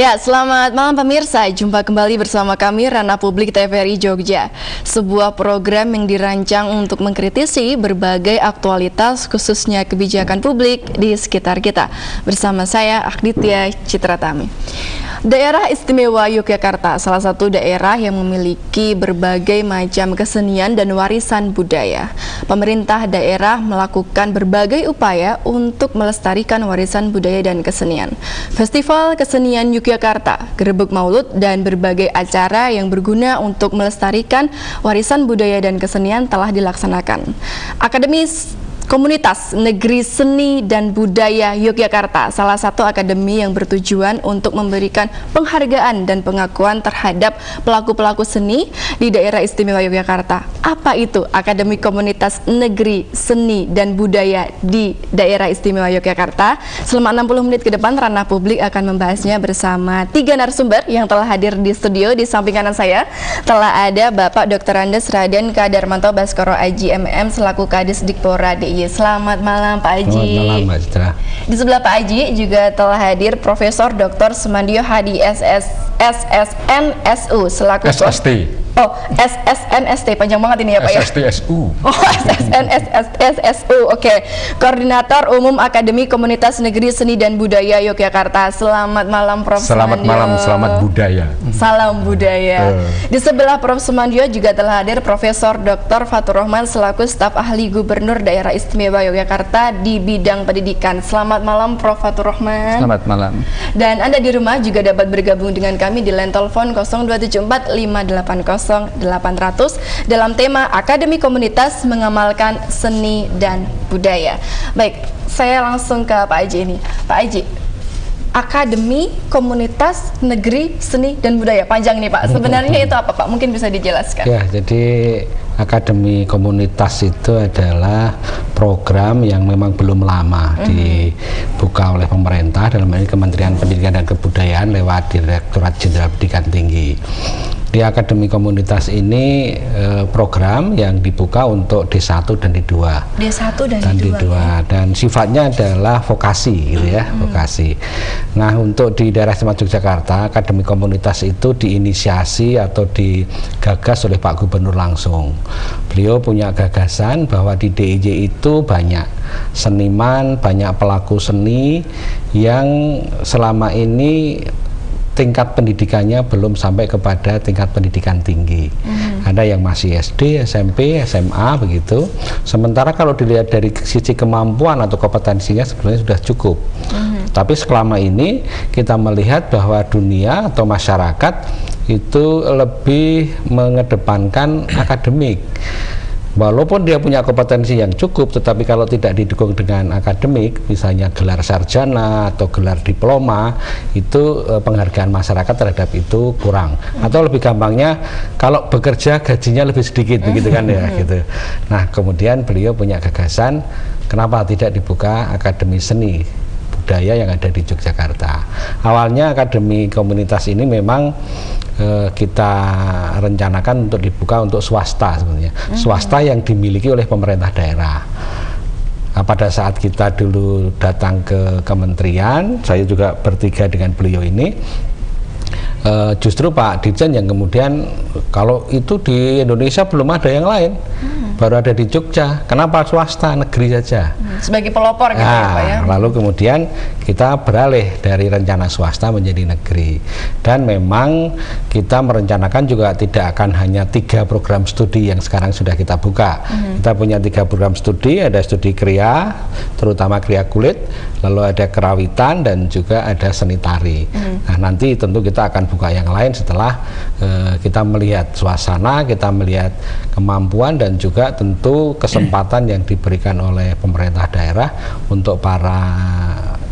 Ya, selamat malam pemirsa. Jumpa kembali bersama kami Ranah Publik TVRI Jogja. Sebuah program yang dirancang untuk mengkritisi berbagai aktualitas khususnya kebijakan publik di sekitar kita. Bersama saya Akditya Citratami. Daerah Istimewa Yogyakarta salah satu daerah yang memiliki berbagai macam kesenian dan warisan budaya. Pemerintah daerah melakukan berbagai upaya untuk melestarikan warisan budaya dan kesenian. Festival Kesenian Yogyakarta, Gerebek Maulud, dan berbagai acara yang berguna untuk melestarikan warisan budaya dan kesenian telah dilaksanakan. Akademi Komunitas Negeri Seni dan Budaya Yogyakarta, salah satu akademi yang bertujuan untuk memberikan penghargaan dan pengakuan terhadap pelaku-pelaku seni di daerah istimewa Yogyakarta. Apa itu Akademi Komunitas Negeri Seni dan Budaya di daerah istimewa Yogyakarta? Selama 60 menit ke depan, Ranah Publik akan membahasnya bersama 3 narasumber yang telah hadir di studio. Di samping kanan saya telah ada Bapak Dr. Andes Raden K. Darmanto Baskoro Aji MM selaku Kadis Dikpora DIY. Selamat malam Pak Aji. Selamat malam Mbak Citra. Di sebelah Pak Aji juga telah hadir Profesor Dr. Sumandio Hadi SSNSU selaku SST. Oh, SSNST, panjang banget ini ya Pak ya? SSTSU. Oh, SSNSU, oke. Koordinator Umum Akademi Komunitas Negeri Seni dan Budaya Yogyakarta. Selamat malam Prof. Selamat Sumandio. malam, selamat budaya. Salam budaya. Di sebelah Prof. Sumandio juga telah hadir Profesor Dr. Fatur Rahman selaku staf ahli Gubernur Daerah Istimewa Yogyakarta di bidang pendidikan. Selamat malam Prof. Fatur Rahman. Selamat malam. Dan Anda di rumah juga dapat bergabung dengan kami di line telepon 0274 580 800 dalam tema Akademi Komunitas Mengamalkan Seni dan Budaya. Baik, saya langsung ke Pak Aji ini. Pak Aji, Akademi Komunitas Negeri Seni dan Budaya, panjang nih Pak. Sebenarnya itu apa Pak? Mungkin bisa dijelaskan. Ya, jadi Akademi Komunitas itu adalah program yang memang belum lama dibuka oleh pemerintah, dalam hal ini Kementerian Pendidikan dan Kebudayaan lewat Direktorat Jenderal Pendidikan Tinggi. Di Akademi Komunitas ini program yang dibuka untuk D1 dan D2. D1 dan D2. Dan sifatnya adalah vokasi gitu ya, vokasi. Nah, untuk di daerah istimewa Yogyakarta, Akademi Komunitas itu diinisiasi atau digagas oleh Pak Gubernur langsung. Beliau punya gagasan bahwa di DIY itu banyak seniman, banyak pelaku seni yang selama ini tingkat pendidikannya belum sampai kepada tingkat pendidikan tinggi. Ada yang masih SD, SMP, SMA begitu. Sementara kalau dilihat dari sisi kemampuan atau kompetensinya sebenarnya sudah cukup. Tapi selama ini kita melihat bahwa dunia atau masyarakat itu lebih mengedepankan akademik. Walaupun dia punya kompetensi yang cukup, tetapi kalau tidak didukung dengan akademik, misalnya gelar sarjana atau gelar diploma, itu penghargaan masyarakat terhadap itu kurang. Atau lebih gampangnya, kalau bekerja gajinya lebih sedikit, begitu kan ya, gitu. Nah, kemudian beliau punya gagasan, kenapa tidak dibuka Akademi Seni Budaya yang ada di Yogyakarta. Awalnya Akademi Komunitas ini memang kita rencanakan untuk dibuka untuk swasta sebenarnya, swasta yang dimiliki oleh pemerintah daerah. Nah, pada saat kita dulu datang ke kementerian, saya juga bertiga dengan beliau ini, justru Pak Dirjen yang kemudian, kalau itu di Indonesia belum ada yang lain, baru ada di Jogja, kenapa swasta, negeri saja. Sebagai pelopor gitu ya Pak ya. Lalu kemudian kita beralih dari rencana swasta menjadi negeri, dan memang kita merencanakan juga tidak akan hanya 3 program studi yang sekarang sudah kita buka. Kita punya 3 program studi, ada studi kriya, terutama kriya kulit, lalu ada kerawitan, dan juga ada seni tari. Nah, nanti tentu kita akan buka yang lain setelah kita melihat suasana, kita melihat kemampuan, dan juga tentu kesempatan yang diberikan oleh pemerintah daerah untuk para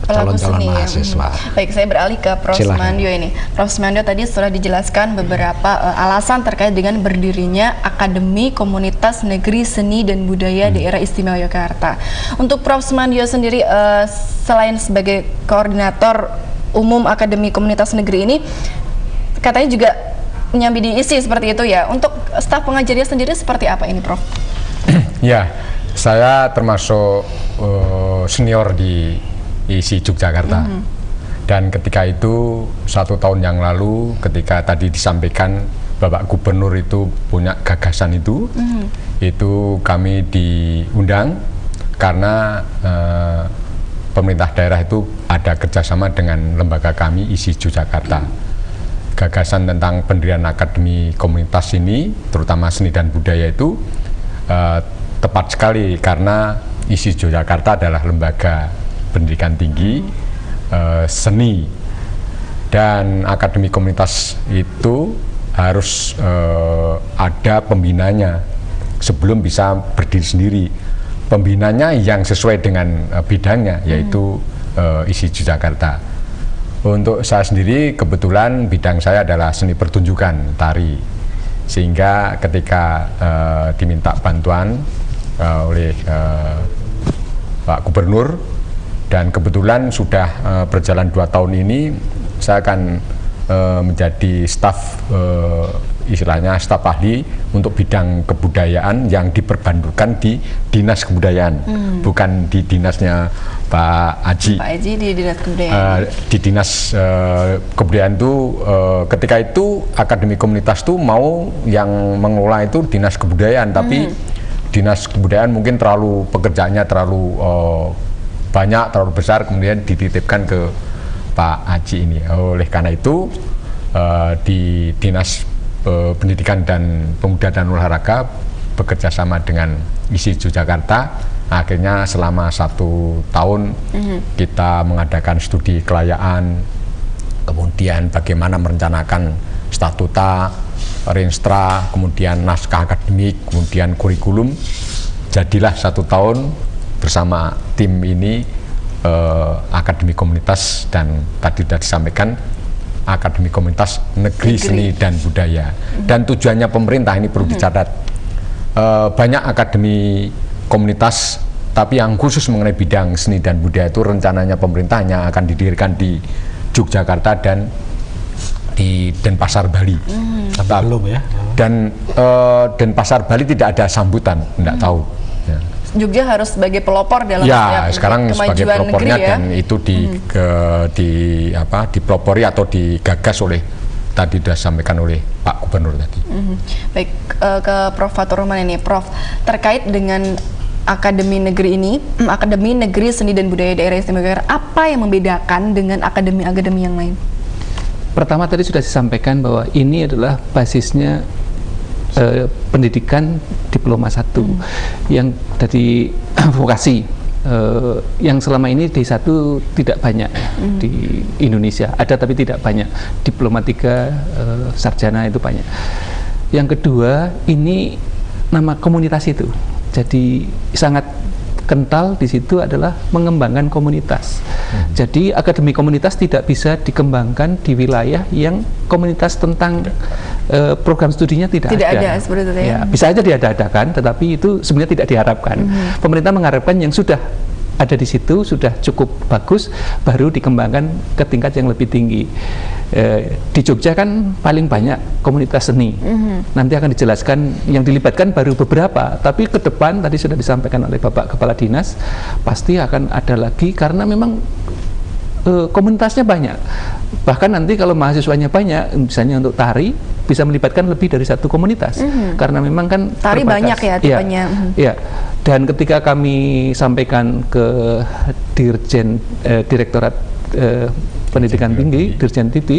calon-calon mahasiswa. Baik, saya beralih ke Prof. Sumandio ini. Prof. Sumandio tadi sudah dijelaskan beberapa alasan terkait dengan berdirinya Akademi Komunitas Negeri Seni dan Budaya Daerah Istimewa Yogyakarta. Untuk Prof. Sumandio sendiri, selain sebagai koordinator umum Akademi Komunitas Negeri ini, katanya juga nyambi diisi seperti itu ya. Untuk staf pengajarnya sendiri seperti apa ini, Prof? Ya, saya termasuk senior di ISI Yogyakarta. Dan ketika itu 1 tahun yang lalu ketika tadi disampaikan Bapak Gubernur itu punya gagasan itu kami diundang karena pemerintah daerah itu ada kerjasama dengan lembaga kami ISI Yogyakarta. Gagasan tentang pendirian akademi komunitas ini, terutama seni dan budaya itu tepat sekali karena ISI Yogyakarta adalah lembaga pendidikan tinggi seni, dan akademi komunitas itu harus ada pembinanya sebelum bisa berdiri sendiri. Pembinanya yang sesuai dengan bidangnya, yaitu ISI Yogyakarta. Untuk saya sendiri kebetulan bidang saya adalah seni pertunjukan tari, sehingga ketika diminta bantuan oleh Pak Gubernur, dan kebetulan sudah berjalan 2 tahun ini saya akan menjadi staf istilahnya staf ahli untuk bidang kebudayaan yang diperbantukan di Dinas Kebudayaan, bukan di dinasnya Pak Aji. Pak Aji di Dinas Kebudayaan. Di Dinas Kebudayaan itu ketika itu akademi komunitas itu mau yang mengelola itu Dinas Kebudayaan, tapi Dinas Kebudayaan mungkin pekerjaannya terlalu banyak, terlalu besar, kemudian dititipkan ke Pak Aji ini. Oleh karena itu di Dinas Pendidikan dan Pemuda dan Olahraga bekerja sama dengan ISI Yogyakarta, akhirnya selama 1 tahun kita mengadakan studi kelayaan, kemudian bagaimana merencanakan statuta, renstra, kemudian naskah akademik, kemudian kurikulum. Jadilah 1 tahun bersama tim ini akademi komunitas, dan tadi sudah disampaikan akademi komunitas negeri seni dan budaya. Dan tujuannya pemerintah ini perlu dicatat, banyak akademi komunitas tapi yang khusus mengenai bidang seni dan budaya itu rencananya pemerintahnya akan didirikan di Yogyakarta dan di Denpasar, Bali. Belum ya. Dan Denpasar, Bali tidak ada sambutan, tidak tahu ya. Jogja harus sebagai pelopor dalam ya, sekarang sebagai kemajuan pelopornya negeri, ya? Dan itu dipelopori atau digagas oleh tadi sudah disampaikan oleh Pak Gubernur tadi. Baik, ke Prof. Fatur Rahman ini, Prof, terkait dengan Akademi Negeri ini, Akademi Negeri Seni dan Budaya Daerah Istimewa Yogyakarta, apa yang membedakan dengan akademi-akademi yang lain? Pertama tadi sudah disampaikan bahwa ini adalah basisnya pendidikan diploma 1 yang dari vokasi yang selama ini D1 tidak banyak di Indonesia, ada tapi tidak banyak. Diploma 3 sarjana itu banyak. Yang kedua, ini nama komunitas itu jadi sangat kental di situ adalah mengembangkan komunitas. Jadi akademi komunitas tidak bisa dikembangkan di wilayah yang komunitas tentang program studinya tidak ada. Seperti itu ya. Bisa aja diadakan, tetapi itu sebenarnya tidak diharapkan. Pemerintah mengharapkan yang sudah ada di situ sudah cukup bagus, baru dikembangkan ke tingkat yang lebih tinggi. Di Jogja kan paling banyak komunitas seni. Nanti akan dijelaskan yang dilibatkan baru beberapa, tapi ke depan tadi sudah disampaikan oleh Bapak Kepala Dinas pasti akan ada lagi karena memang komunitasnya banyak. Bahkan nanti kalau mahasiswanya banyak, misalnya untuk tari bisa melibatkan lebih dari 1 komunitas karena memang kan tari terbatas. banyak ya tipenya. Ya. Dan ketika kami sampaikan ke Dirjen Direktorat Pendidikan Tinggi, Dirjen TIPI,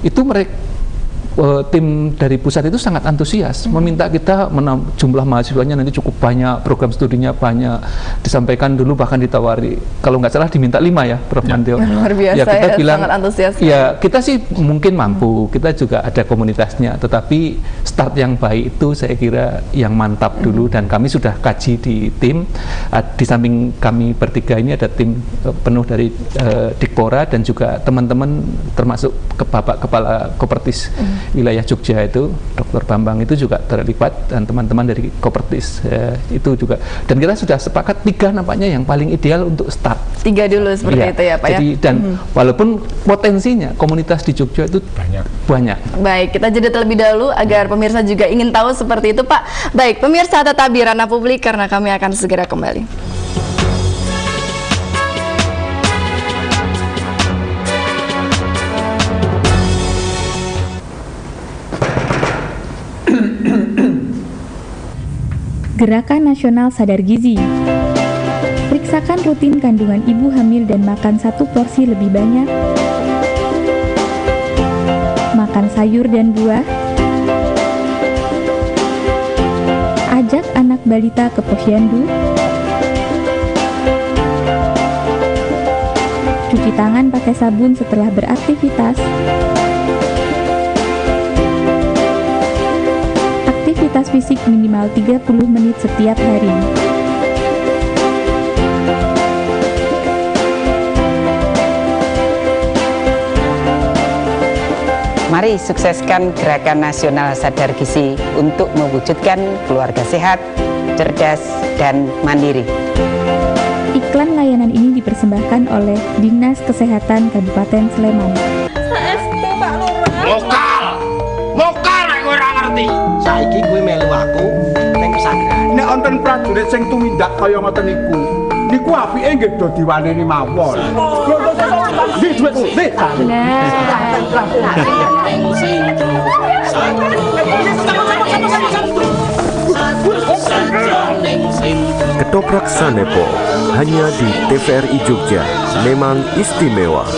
itu mereka tim dari pusat itu sangat antusias meminta kita jumlah mahasiswanya nanti cukup banyak, program studinya banyak. Disampaikan dulu bahkan ditawari kalau nggak salah diminta 5 ya, Prof. Mantio. Luar biasa, kita bilang sangat antusias. Ya kita sih mungkin mampu, kita juga ada komunitasnya, tetapi start yang baik itu saya kira yang mantap dulu, dan kami sudah kaji di tim. Di samping kami bertiga ini ada tim penuh dari Dikpora dan juga teman-teman termasuk Bapak Kepala Kopertis wilayah Jogja itu, Dr. Bambang itu juga terlibat, dan teman-teman dari Kopertis itu juga. Dan kita sudah sepakat 3 nampaknya yang paling ideal untuk start. 3 dulu seperti itu ya Pak jadi, ya. Dan walaupun potensinya komunitas di Jogja itu banyak. Baik, kita jeda terlebih dahulu agar pemirsa juga ingin tahu seperti itu Pak. Baik, pemirsa tetap di Ranah Publik karena kami akan segera kembali. Gerakan Nasional Sadar Gizi. Periksakan rutin kandungan ibu hamil dan makan 1 porsi lebih banyak. Makan sayur dan buah. Ajak anak balita ke posyandu. Cuci tangan pakai sabun setelah beraktivitas. Aktivitas fisik minimal 30 menit setiap hari. Mari sukseskan Gerakan Nasional Sadar Gizi untuk mewujudkan keluarga sehat, cerdas, dan mandiri. Iklan layanan ini dipersembahkan oleh Dinas Kesehatan Kabupaten Sleman. Lokal nek kowe ora ngerti. Saiki kowe melu aku ning pesantren. Nek wonten prajurit sing tumindak kaya ngoten niku apike nggih do diwaneni mawon. Nggih duitku, nggih. Ketoprak Sanepo hanya di TVRI Jogja, memang istimewa.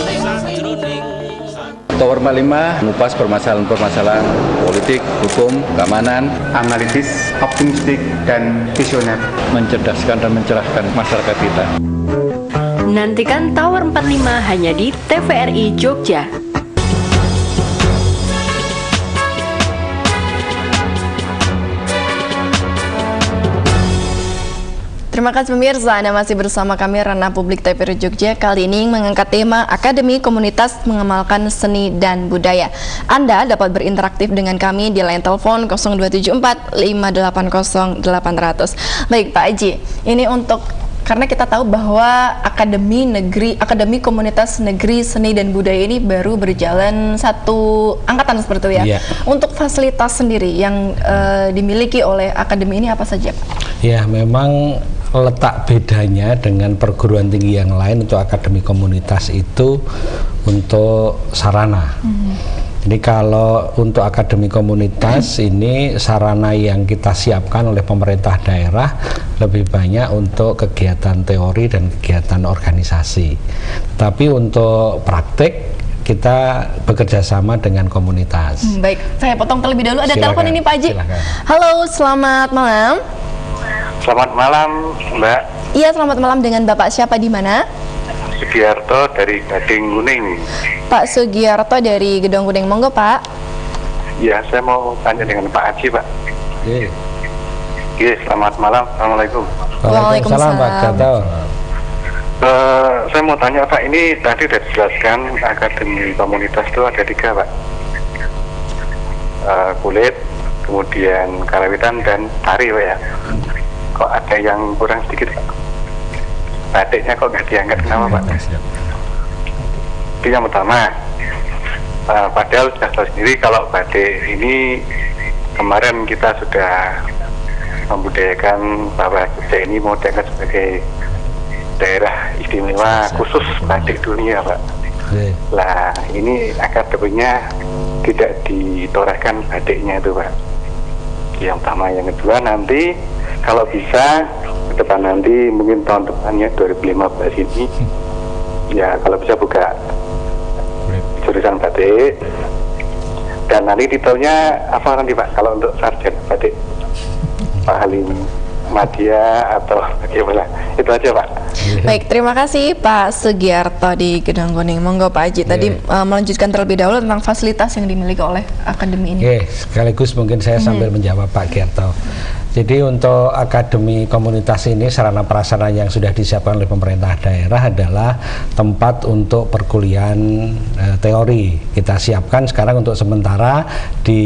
Tower 45 mengupas permasalahan-permasalahan politik, hukum, keamanan, analitis, optimistik, dan visioner, mencerdaskan dan mencerahkan masyarakat kita. Nantikan Tower 45 hanya di TVRI Jogja. Terima kasih pemirsa, Anda masih bersama kami Ranah Publik TVRI Jogja. Kali ini mengangkat tema Akademi Komunitas Mengamalkan Seni dan Budaya. Anda dapat berinteraksi dengan kami di line telepon 0274 580 800. Baik Pak Haji, ini karena kita tahu bahwa Akademi Komunitas Negeri Seni dan Budaya ini baru berjalan 1 angkatan seperti itu ya. Yeah. Untuk fasilitas sendiri yang dimiliki oleh akademi ini apa saja Pak? Ya, memang letak bedanya dengan perguruan tinggi yang lain untuk akademi komunitas itu untuk sarana. Jadi kalau untuk akademi komunitas ini sarana yang kita siapkan oleh pemerintah daerah lebih banyak untuk kegiatan teori dan kegiatan organisasi. Tapi untuk praktek kita bekerja sama dengan komunitas. Baik, saya potong terlebih dahulu. Ada Silakan, telepon ini Pak Haji. silakan. Halo, selamat malam. Selamat malam, Mbak. Iya, selamat malam. Dengan Bapak siapa di mana? Sugiarto dari Gading Kuning. Pak Sugiarto dari Gedong Kuning. Monggo Pak. Ya, saya mau tanya dengan Pak Haji, Pak. Oke. Oke, selamat malam. Assalamualaikum. Waalaikumsalam Pak Gato. Saya mau tanya Pak, ini tadi sudah dijelaskan akademi komunitas itu ada 3 Pak. Kulit, kemudian karawitan dan tari Pak ya. Kok ada yang kurang sedikit Pak? Batiknya kok nggak diangkat, kenapa Pak? Itu yang pertama. Padahal sudah tahu sendiri kalau batik ini kemarin kita sudah membudayakan bahwa Jogja ini mau diangkat sebagai daerah istimewa khusus batik dunia Pak. Lah ini akademinya tidak ditorehkan batiknya itu Pak. Yang pertama. Yang kedua, nanti kalau bisa ke depan nanti mungkin tahun depannya 2015 ini ya kalau bisa buka jurusan batik, dan nanti titelnya apa nanti Pak kalau untuk sarjana batik? Pak Halim Madya atau bagaimana? Itu aja Pak. Baik, terima kasih Pak Sugiarto di Gedong Kuning. Monggo Pak Haji tadi melanjutkan terlebih dahulu tentang fasilitas yang dimiliki oleh akademi ini. Oke, sekaligus mungkin saya sambil menjawab Pak Giarto. Jadi untuk akademi komunitas ini sarana prasarana yang sudah disiapkan oleh pemerintah daerah adalah tempat untuk perkuliahan teori. Kita siapkan sekarang untuk sementara di